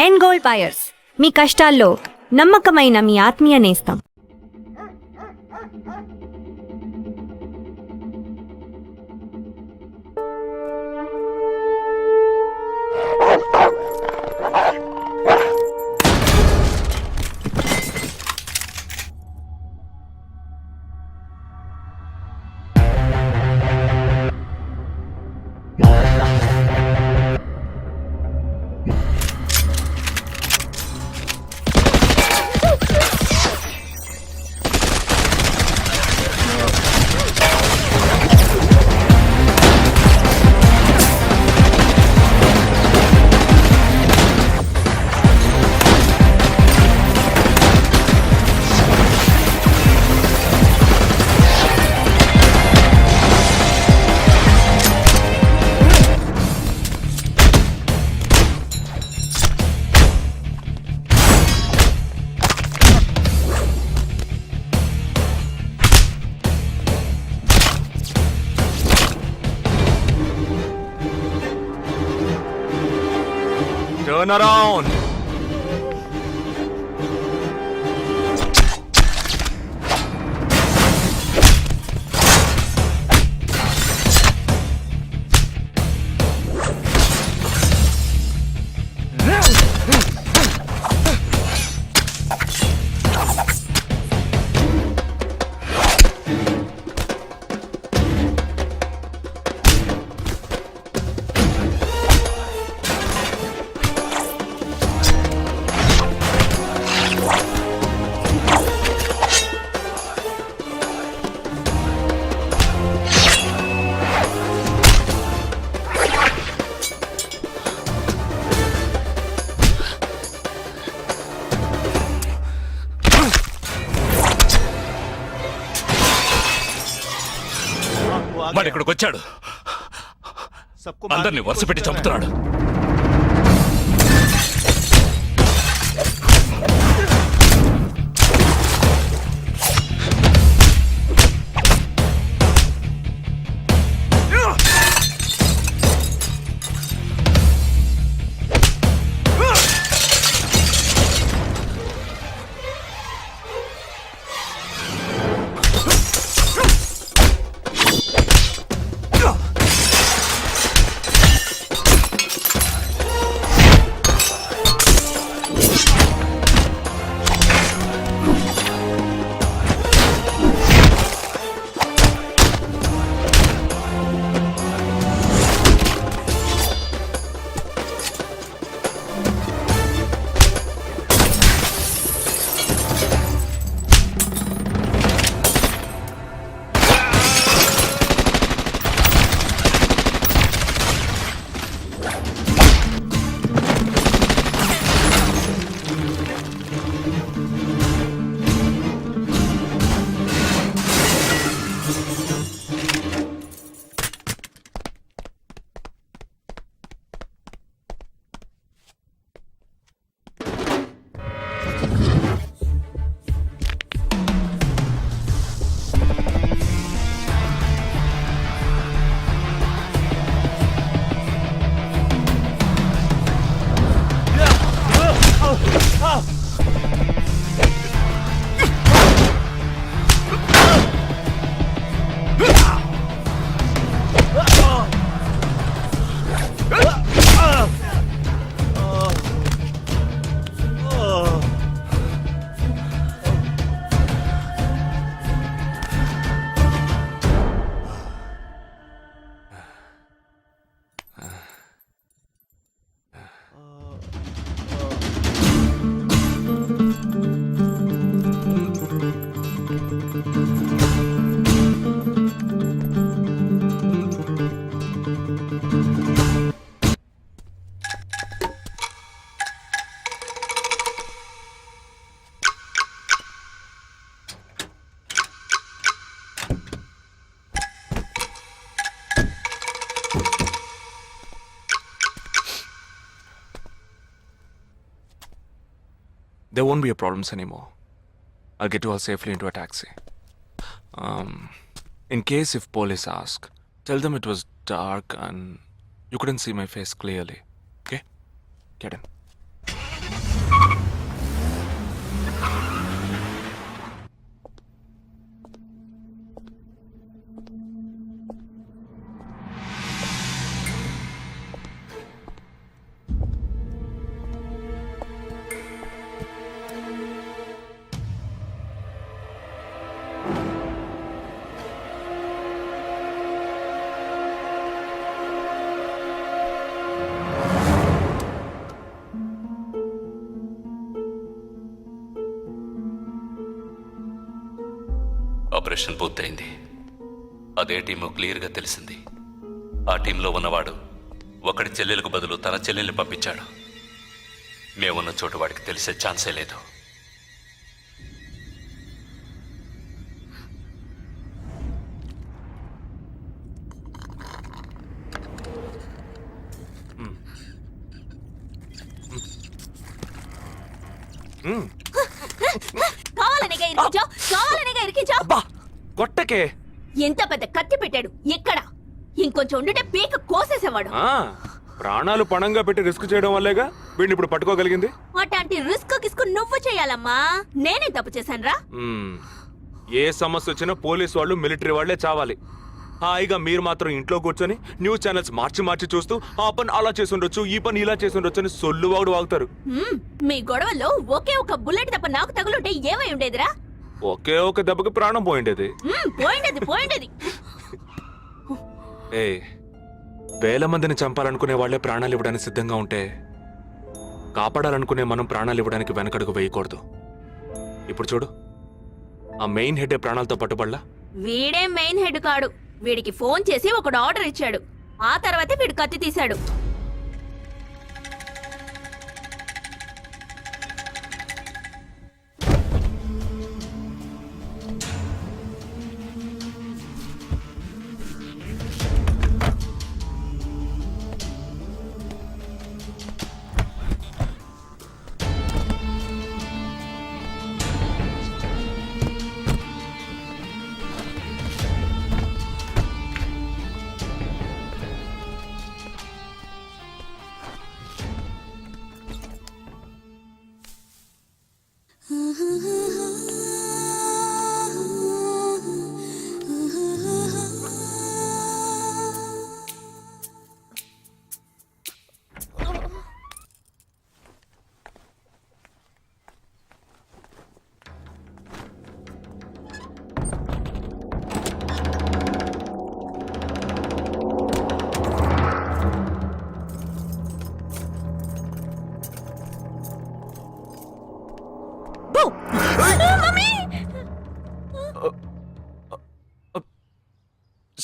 End gold buyers, మీ కష్టాల్లో నమ్మకమైన మీ ఆత్మీయ నేస్తం. Turn around! వాడు ఇక్కడికి వచ్చాడు, అందరినీ వరుస పెట్టి చంపుతున్నాడు. There won't be a problems anymore. I'll get you all safely into a taxi. In case if police ask, tell them it was dark and you couldn't see my face clearly. Okay? Get in. Operation పూర్తయింది. అదే team క్లియర్గా తెలిసింది. ఆ టీంలో ఉన్నవాడు ఒకడి చెల్లెలకు బదులు తన చెల్లెల్ని పంపించాడు. మేమున్న చోటు వాడికి తెలిసే ఛాన్సే లేదు. కావాలనిగా ఇరికించావు. అబ్బా కొట్టకే. ఎంత పెద్ద కత్తి పెట్టాడు. ఎక్కడ ఇంకొంచెం ఉండుంటే పీక కోసేసేవాడు. ప్రాణాలు పణంగా పెట్టి రిస్క్ చేయడం వల్లేగా వీడిని ఇప్పుడు పట్టుకోగలిగింది. అట్లాంటి రిస్క్ కిస్క్ నువ్వు చేయాలమ్మా. నేనే తప్పు చేశానురా. ఏ సమస్య వచ్చినా పోలీస్ వాళ్ళు మిలిటరీ వాళ్లే చావాలి. హాయిగా మీరు మాత్రం ఇంట్లో కూర్చొని న్యూస్ ఛానల్స్ మార్చి చూస్తూ ఆ పని అలా చేసుండొచ్చు, ఈ పని ఇలా చేసుండొచ్చు అని సొల్లు వాడు వాగుతారు. మీ గొడవల్లో ఒకే ఒక బుల్లెట్ తప్ప నాకు తగులుంటే ఏమై ఉండేదిరా? ఒకే ఒక దెబ్బకి ప్రాణం పోయిండేది. పోయిండేది. ఏ వేల మందిని చంపాలనుకునే వాళ్లే ప్రాణాలు ఇవ్వడానికి సిద్ధంగా ఉంటే కాపాడాలనుకునే మనం ప్రాణాలు ఇవ్వడానికి వెనకడుగు వేయకూడదు. ఇప్పుడు చూడు, ఆ మెయిన్ హెడ్ ప్రాణాలతో పట్టుబడలా. వీడే మెయిన్ హెడ్ కాడు. వీడికి ఫోన్ చేసి ఒకడు ఆర్డర్ ఇచ్చాడు. ఆ తర్వాతే వీడు కత్తి తీశాడు.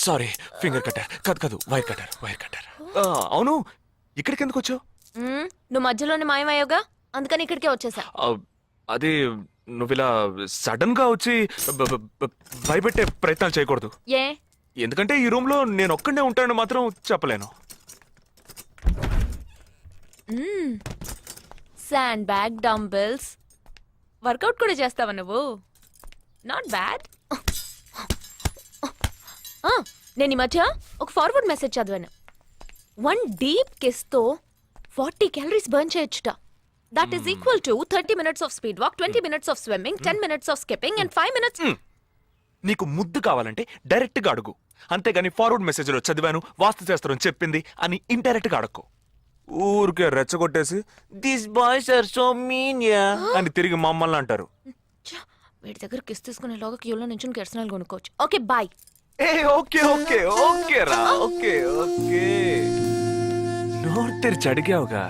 సారీ, ఫింగర్ కట్టర్ కాదు, వైర్ కట్టర్. అవును, ఇక్కడికి ఎందుకు వచ్చావు? నువ్వు మధ్యలోనే మాయమయ్యోగా, అందుకని ఇక్కడికే వచ్చేసా. అది నువ్వు ఇలా సడన్ గా వచ్చి భయపెట్టే ప్రయత్నాలు చేయకూడదు. ఏ? ఎందుకంటే ఈ రూమ్ లో నేను ఒక్కడే ఉంటానని మాత్రం చెప్పలేను. శాండ్ బ్యాగ్, డంబెల్స్, వర్కౌట్ కూడా చేస్తావా నువ్వు? Not bad. నేను ఈ మధ్య ఒక ఫార్వర్డ్ మెసేజ్ చదివాను. 1 డీప్ కిస్ తో 40 క్యాలరీస్ బర్న్ చేయొచ్చుట. That is equal to 30 minutes of speed walk, 20 minutes of swimming, 10 minutes of skipping and 5 minutes. నీకు ముద్దు కావాలంటే డైరెక్ట్ గా అడుగు, అంతేగాని ఫార్వర్డ్ మెసేజ్ లో చదివాను, వాస్తు శాస్త్రం చెప్పింది అని ఇండైరెక్ట్ గా అడక్కు. ఊరికే రెచ్చగొట్టేసి this boys are so mean ya అని తిరిగి మమ్మల్ని అంటారు. వీడి దగ్గర కిస్ తీసుకునేలోగా క్యూలో నుంచి కెర్సనాలు కొనుక్కోవచ్చు. Okay boy. ఓకే రా, ఓకే. నోరు తెరిచి అడిగావుగా,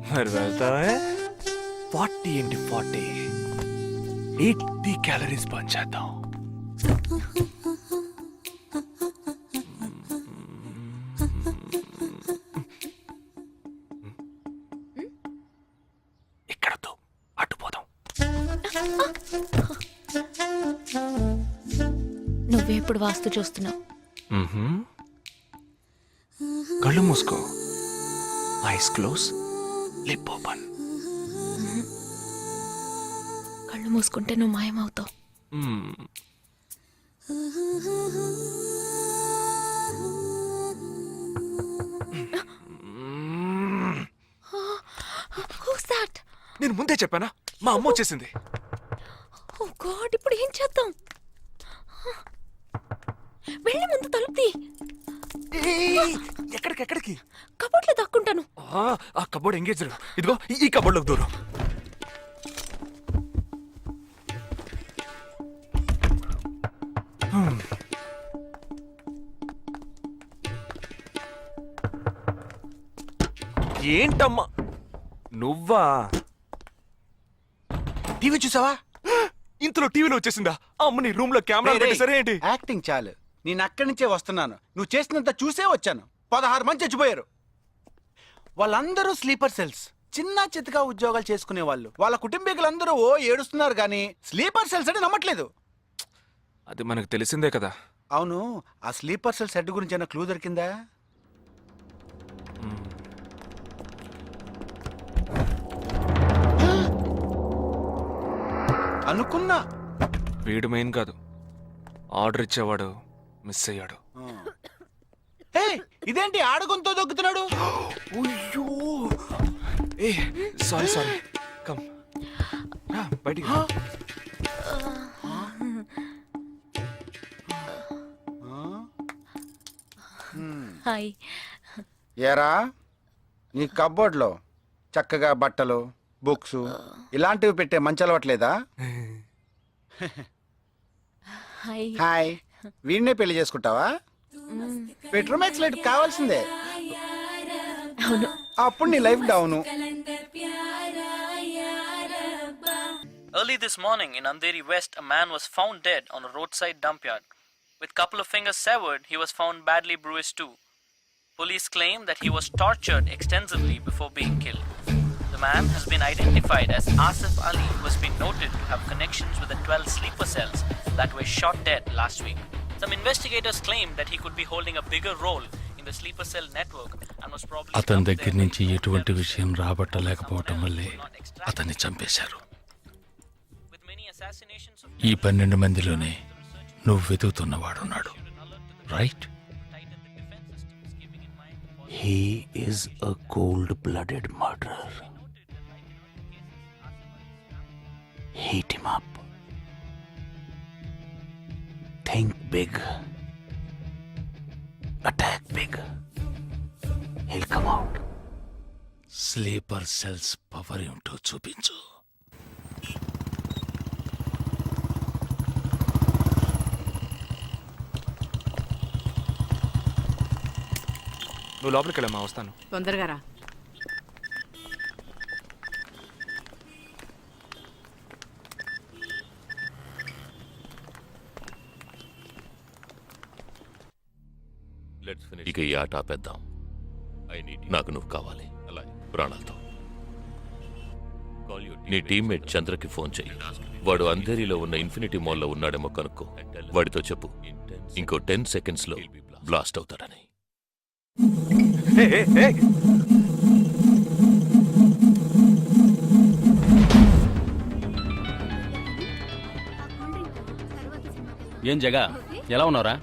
మరి వెళ్తావా? 40 ఏంటి 40, 80 క్యాలరీస్ బర్న్ చేద్దాం. ఇక్కడతో అటుపోదాం. నువ్వెప్పుడు వాస్తు చూస్తున్నావు? కళ్ళు మూసుకో, ఐస్ క్లోజ్, లిప్ ఓపెన్. కళ్ళు మూసుకుంటే నువ్వు మాయమవుతావు. నేను ముందే చెప్పానా, మా అమ్మ వచ్చేసింది. ఓ గాడ్, ఇప్పుడు ఏం చేద్దాం? వెళ్ళి ముందు తలుపు తీ. ఎక్కడికి? కబోర్డ్లో దాక్కుంటాను. ఆ కబోర్డ్ ఎంగేజ్. ఇదిగో ఈ కబోర్డ్లోకి దూరం. ఏంటమ్మా నువ్వా? టీవీ చూసావా? ఇంతలో టీవీలో వచ్చేసిందా? అమ్మ నీ రూమ్ లో కెమెరా రేయ్, పెట్టేసరే ఏంటి? యాక్టింగ్ చాలు. నేను అక్కడి నుంచే వస్తున్నాను. నువ్వు చేసినంత చూసే వచ్చాను. 16 మంది చచ్చిపోయారు. వాళ్ళందరూ స్లీపర్ సెల్స్. చిన్న చితకా ఉద్యోగాలు చేసుకునే వాళ్ళు. వాళ్ళ కుటుంబీకులందరూ ఓ ఏడుస్తున్నారు కానీ స్లీపర్ సెల్స్ అని నమ్మట్లేదు. అది మనకు తెలిసిందే కదా. అవును, ఆ స్లీపర్ సెల్స్ హెడ్ గురించి ఏమైనా క్లూ దొరికిందా? అనుకున్నా. వీడు మెయిన్ కాదు, ఆర్డర్ ఇచ్చేవాడు మిస్ అయ్యాడు. హే, ఇదేంటి ఆడగొంతో దొక్కుతున్నాడు? ఏ సారీ సారీ, కమ్ బయటికి రా. హాయ్. ఏరా, నీ కబ్బోర్డ్లో చక్కగా బట్టలు, బుక్స్ ఇలాంటివి పెట్టే మంచి అలవట్లేదా? హాయ్. హాయ్, వీడినే పెళ్లి చేసుకుంటావా? బెడ్రూమ్ ఎక్స్లైట్ కావాల్సిందే. అవును. అప్పుడు నీ life down. Early this morning in Andheri West, a man was found dead on a roadside dump yard. With couple of fingers severed, he was found badly bruised too. Police claim that he was tortured extensively before being killed. The man has been identified as Asif Ali, who has been noted to have connections with the 12 sleeper cells that were shot dead last week. Some investigators claim that he could be holding a bigger role in the sleeper cell network and was probably అతని dumped దగ్గర there నుంచి when ఎటువంటి hotels విషయం were రాబట్టలేకపోవటం వల్లే not extracted. అతన్ని చంపేశారు. With many assassinations of ఈ 12 మందిలోనే నువ్వు వెతుకుతున్నవాడున్నాడు, right? He is a cold-blooded murderer. Heat him up. Think big. Attack big. He'll come out. Sleeper cells power ఏమిటో చూపించు. నువ్వు లోపలికి వెళ్ళమ్మా, వస్తాను. తొందరగా రా. ఇక ఈ ఆట ఆపేద్దాం. నాకు నువ్వు కావాలి ప్రాణాలతో. నీ టీమ్మేట్ చంద్రకి ఫోన్ చెయ్యి. వాడు అంధేరిలో ఉన్న ఇన్ఫినిటీ మాల్లో ఉన్నాడేమో కనుక్కో. వాడితో చెప్పు ఇంకో 10 సెకండ్స్ లో బ్లాస్ట్ అవుతాడని. ఏం జగా, ఎలా ఉన్నారా?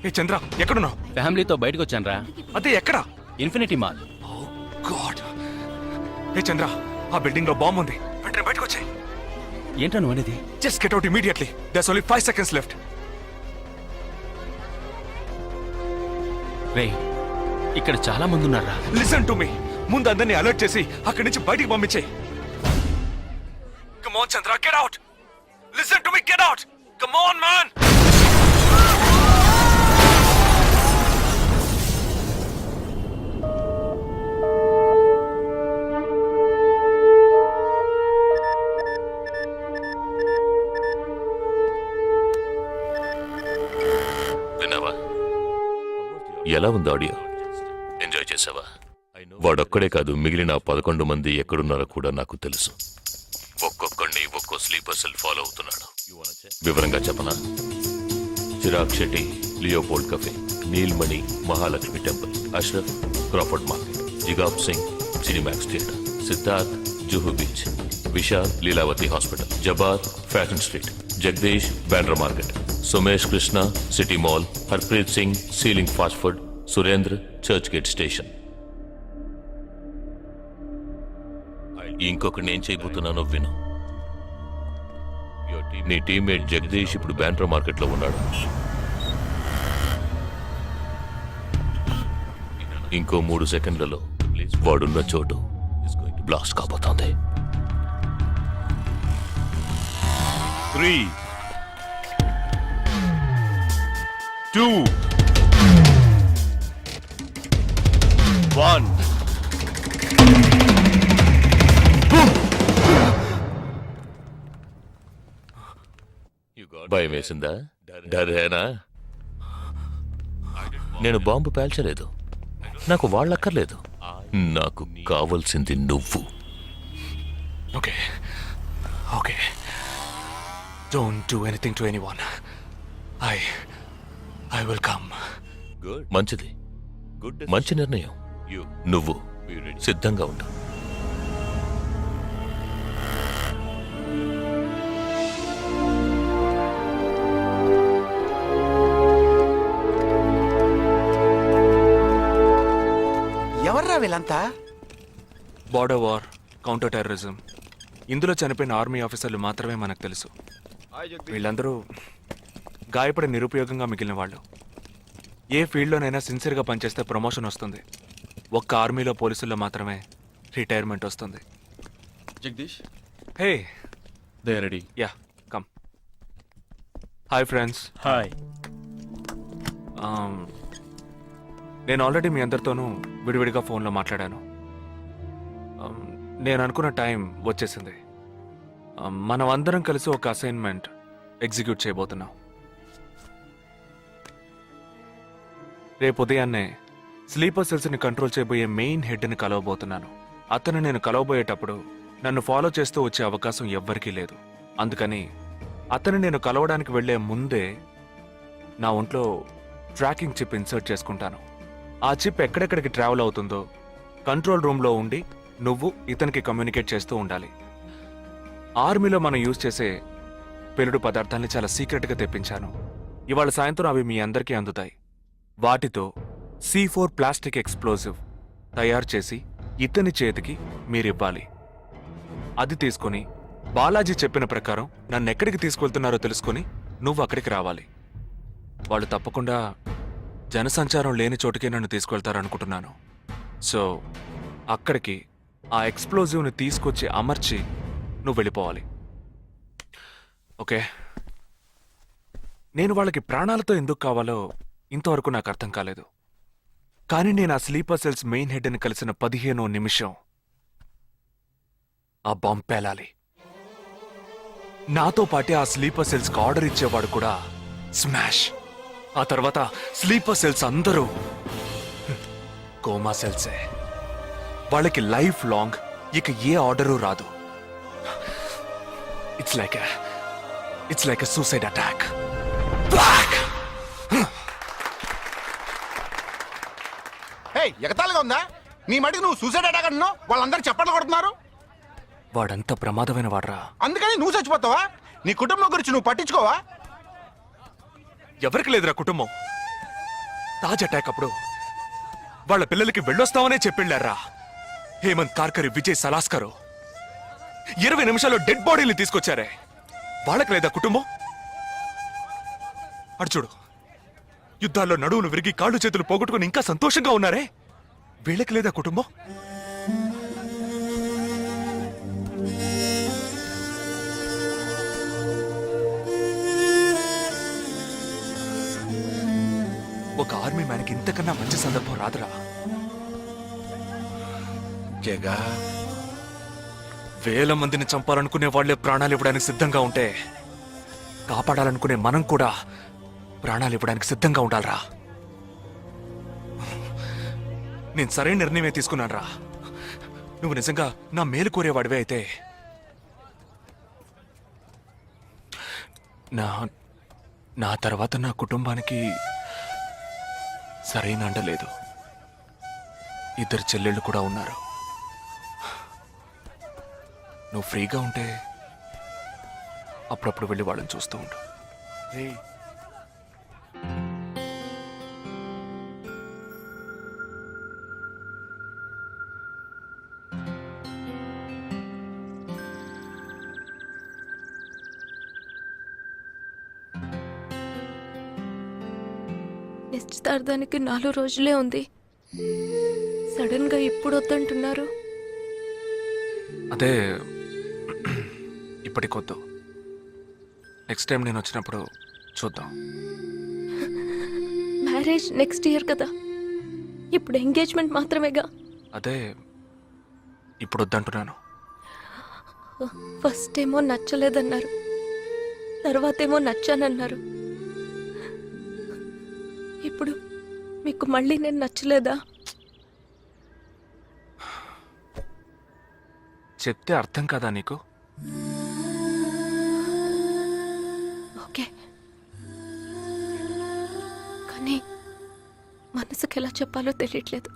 ఏ చంద్ర, ఎక్కడున్నావు? ఫ్యామిలీతో బయటకు వచ్చానరా. అదే ఎక్కడ? Infinity mall. గాడ్. ఏ చంద్ర, ఆ బిల్డింగ్ లో బాంబు ఉంది. వెంటనే బయటకు వచ్చాయి. ఏంటా నువ్వు అనేది? Just get out immediately. There's only 5 seconds left. రే, ఇక్కడ చాలా మంది ఉన్నారా. Listen to me. ముందు అందరినీ అలర్ట్ చేసి అక్కడి నుంచి బయటికి పంపించే. Come on Chandra, get out. Listen to me, get out. Come on man. విన్నావా? ఎలా ఉంది ఆడియో? ఎంజాయ్ చేసావా? వాడొక్కడే కాదు, మిగిలిన 11 మంది ఎక్కడున్నారో కూడా నాకు తెలుసు. ఒక్కొక్కడిని ఒక్కో స్లీపర్ సెల్ ఫాలో అవుతున్నాడు. వివరంగా చెప్పనా? Chirag Shetty, Leopold cafe, Neelmani, Mahalakshmi temple, Ashraf, Crawford market, Jigab Singh, Cinemax theatre, Siddharth, Juhu beach, Vishal, Lilavati hospital, Jabbar, fashion street, Jagdish, Bandra market, Sumesh Krishna, city mall, Harpreet Singh, ceiling fast food, Surendra, Churchgate station. ఇంకొకటి నేను చేయబోతున్నానో విను. నీ టీమ్మేట్ జగదీష్ ఇప్పుడు బ్యాండ్రా మార్కెట్ లో ఉన్నాడు. ఇంకో 3 సెకండ్లలో వాడున్న చోటు బ్లాస్ట్ కాబోతోంది. 3, 2, 1. భయం వేసిందా? డరేనా? నేను బాంబు పేల్చలేదు. నాకు వాళ్ళక్కర్లేదు. నాకు కావలసింది నువ్వు. Okay okay, don't do anything to anyone. I will come. మంచిది, మంచి నిర్ణయం. నువ్వు సిద్ధంగా ఉండు. ఎవర్రా వీళ్ళంతా? బార్డర్ వార్, కౌంటర్ టెర్రరిజం, ఇందులో చనిపోయిన ఆర్మీ ఆఫీసర్లు మాత్రమే మనకు తెలుసు. వీళ్ళందరూ గాయపడి నిరుపయోగంగా మిగిలిన వాళ్ళు. ఏ ఫీల్డ్లోనైనా సిన్సియర్గా పనిచేస్తే ప్రమోషన్ వస్తుంది. ఒక్క ఆర్మీలో పోలీసుల్లో మాత్రమే రిటైర్మెంట్ వస్తుంది. Jagdish, hey, they ready. Ya, come. Hi friends. Hi. నేను ఆల్రెడీ మీ అందరితోనూ విడివిడిగా ఫోన్లో మాట్లాడాను. నేను అనుకున్న టైం వచ్చేసింది. మనం అందరం కలిసి ఒక అసైన్మెంట్ ఎగ్జిక్యూట్ చేయబోతున్నాం. రేపు ఉదయాన్నే స్లీపర్ సెల్స్ని కంట్రోల్ చేయబోయే మెయిన్ హెడ్ని కలవబోతున్నాను. అతను నేను కలవబోయేటప్పుడు నన్ను ఫాలో చేస్తూ వచ్చే అవకాశం ఎవ్వరికీ లేదు. అందుకని అతను నేను కలవడానికి వెళ్లే ముందే నా ఒంట్లో ట్రాకింగ్ చిప్ ఇన్సర్ట్ చేసుకుంటాను. ఆ చిప్ ఎక్కడెక్కడికి ట్రావెల్ అవుతుందో కంట్రోల్ రూమ్లో ఉండి నువ్వు ఇతనికి కమ్యూనికేట్ చేస్తూ ఉండాలి. ఆర్మీలో మనం యూజ్ చేసే పెరుడు పదార్థాల్ని చాలా సీక్రెట్గా తెప్పించాను. ఇవాళ సాయంత్రం అవి మీ అందరికీ అందుతాయి. వాటితో C4 ప్లాస్టిక్ ఎక్స్ప్లోజివ్ తయారు చేసి ఇతని చేతికి మీరివ్వాలి. అది తీసుకొని బాలాజీ చెప్పిన ప్రకారం నన్ను ఎక్కడికి తీసుకెళ్తున్నారో తెలుసుకొని నువ్వు అక్కడికి రావాలి. వాళ్ళు తప్పకుండా జనసంచారం లేని చోటుకే నన్ను తీసుకెళ్తారనుకుంటున్నాను. సో అక్కడికి ఆ ఎక్స్ప్లోజివ్ని తీసుకొచ్చి అమర్చి నువ్వు వెళ్ళిపోవాలి. ఓకే? నేను వాళ్ళకి ప్రాణాలతో ఎందుకు కావాలో ఇంతవరకు నాకు అర్థం కాలేదు. కానీ నేను ఆ స్లీపర్ సెల్స్ మెయిన్ హెడ్ని కలిసిన 15వ నిమిషం ఆ బాంబ్ పేలాలి. నాతో పాటే ఆ స్లీపర్ సెల్స్కి ఆర్డర్ ఇచ్చేవాడు కూడా స్మాష్. ఆ తర్వాత స్లీపర్ సెల్స్ అందరూ కోమా సెల్సే. వాళ్ళకి లైఫ్ లాంగ్ ఇక ఏ ఆర్డరు రాదు. It's like a suicide attack. Hey, ఎగతాళిగా ఉందా? నీ మటుకు నువ్వు సూసైడ్ అటాక్ అంటున్నావు, వాళ్ళందరూ చప్పట్లు కొడుతున్నారు. వాడంత ప్రమాదమైన వాడ్రా. అందుకని నువ్వు చచ్చిపోతావా? నీ కుటుంబం గురించి నువ్వు పట్టించుకోవా? ఎవరికి లేదురా కుటుంబం. తాజ్ అటాక్ అప్పుడు వాళ్ళ పిల్లలకి వెళ్ళొస్తామనే చెప్పెళ్ళారా హేమంత్ కార్కరి, విజయ్ సలాస్కరు. 20 నిమిషాల్లో డెడ్ బాడీని తీసుకొచ్చారే. వాళ్ళకి లేదా కుటుంబం? అడు చూడు, యుద్ధాల్లో నడువును విరిగి కాళ్ళు చేతులు పోగొట్టుకుని ఇంకా సంతోషంగా ఉన్నారే. వీళ్ళకి లేదా కుటుంబం? ఒక ఆర్మీ మ్యాన్కి ఇంతకన్నా మంచి సందర్భం రాదురా. జగా, వేల మందిని చంపాలనుకునే వాళ్లే ప్రాణాలు ఇవ్వడానికి సిద్ధంగా ఉంటే కాపాడాలనుకునే మనం కూడా ప్రాణాలు ఇవ్వడానికి సిద్ధంగా ఉండాలరా. నేను సరైన నిర్ణయమే తీసుకున్నాను రా. నువ్వు నిజంగా నా మేలు కోరేవాడివే అయితే నా తర్వాత నా కుటుంబానికి సరైన అండ లేదు. 2 చెల్లెళ్ళు కూడా ఉన్నారు. నువ్వు ఫ్రీగా ఉంటే అప్పుడప్పుడు వెళ్ళి వాళ్ళని చూస్తూ ఉండు. నిశ్చితార్థానికి 4 రోజులే ఉంది. సడన్ గా ఇప్పుడు వద్దంటున్నారు. అదే ఇప్పటికొద్దు. నెక్స్ట్ టైం నేను వచ్చినప్పుడు చూద్దాం. మ్యారేజ్ నెక్స్ట్ ఇయర్ కదా, ఇప్పుడు ఎంగేజ్మెంట్ మాత్రమేగా. అదే ఇప్పుడు వద్దంటున్నాను. ఫస్ట్ ఏమో నచ్చలేదన్నారు, తర్వాతేమో నచ్చానన్నారు. ఇప్పుడు మీకు మళ్ళీ నేను నచ్చలేదా? చెప్తే అర్థం కదా నీకు? ఓకే, కానీ మనసుకి ఎలా చెప్పాలో తెలియట్లేదు.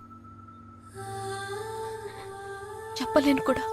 చెప్పలేను కూడా.